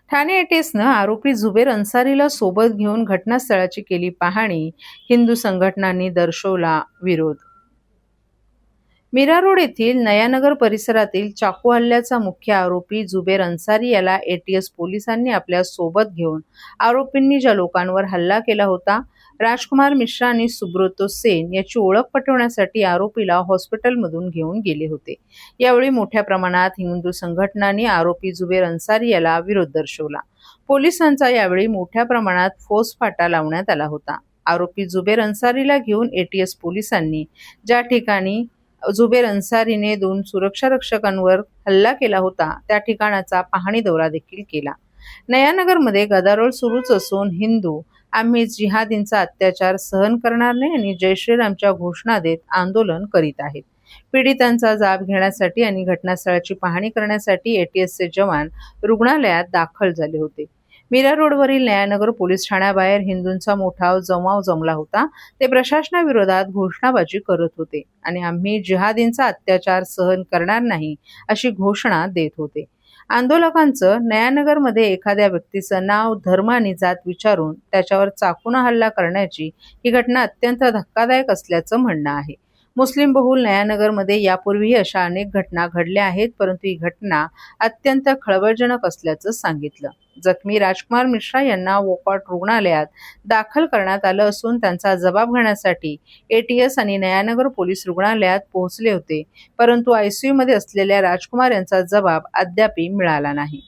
ठाणे एटीएसनं आरोपी जुबेर अन्सारीला सोबत घेऊन घटनास्थळाची केली पाहणी. हिंदू संघटनांनी दर्शवला विरोध. मीरा रोड येथील नयानगर परिसरातील चाकू हल्ल्याचा मुख्य आरोपी जुबेर अन्सारी याला एटीएस पोलिसांनी आपल्या सोबत घेऊन आरोपींनी ज्या लोकांवर हल्ला केला होता, राजकुमार मिश्रा आणि सुब्रतो सेन याची ओळख पटवण्यासाठी आरोपीला हॉस्पिटलमधून घेऊन गेले होते. यावेळी मोठ्या प्रमाणात हिंदू संघटनांनी आरोपी जुबेर अन्सारी याला विरोध दर्शवला. पोलिसांचा यावेळी मोठ्या प्रमाणात फौजफाटा लावण्यात आला होता. आरोपी जुबेर अन्सारीला घेऊन एटीएस पोलिसांनी ज्या ठिकाणी जुबेर अन्सारीने 2 सुरक्षारक्षकांवर हल्ला केला होता त्या ठिकाणाचा पाहणी दौरा देखील केला. नयानगरमध्ये गदारोळ सुरूच असून हिंदू आम्ही जिहादींचा अत्याचार सहन करणार नाही आणि जय श्रीरामच्या घोषणा देत आंदोलन करीत आहेत. पीडितांचा जाब घेण्यासाठी आणि घटनास्थळाची पाहणी करण्यासाठी एटीएसचे जवान रुग्णालयात दाखल झाले होते. मीरा रोडवरील नयानगर पोलीस ठाण्याबाहेर हिंदूंचा मोठा जमाव जमला होता. ते प्रशासनाविरोधात घोषणाबाजी करत होते आणि आम्ही जिहादींचा अत्याचार सहन करणार नाही अशी घोषणा देत होते. आंदोलकांचं नयानगरमध्ये एखाद्या व्यक्तीचं नाव, धर्म आणि जात विचारून त्याच्यावर चाकूने हल्ला करण्याची ही घटना अत्यंत धक्कादायक असल्याचं म्हणणं आहे. मुस्लिम बहुल नयानगरमध्ये यापूर्वीही अशा अनेक घटना घडल्या आहेत, परंतु ही घटना अत्यंत खळबळजनक असल्याचं सांगितलं. जखमी राजकुमार मिश्रा यांना वोकॉट रुग्णालयात दाखल करण्यात आलं असून त्यांचा जबाब घेण्यासाठी एटीएस आणि नयानगर पोलीस रुग्णालयात पोहोचले होते, परंतु आयसीयूमध्ये असलेल्या राजकुमार यांचा जबाब अद्याप मिळाला नाही.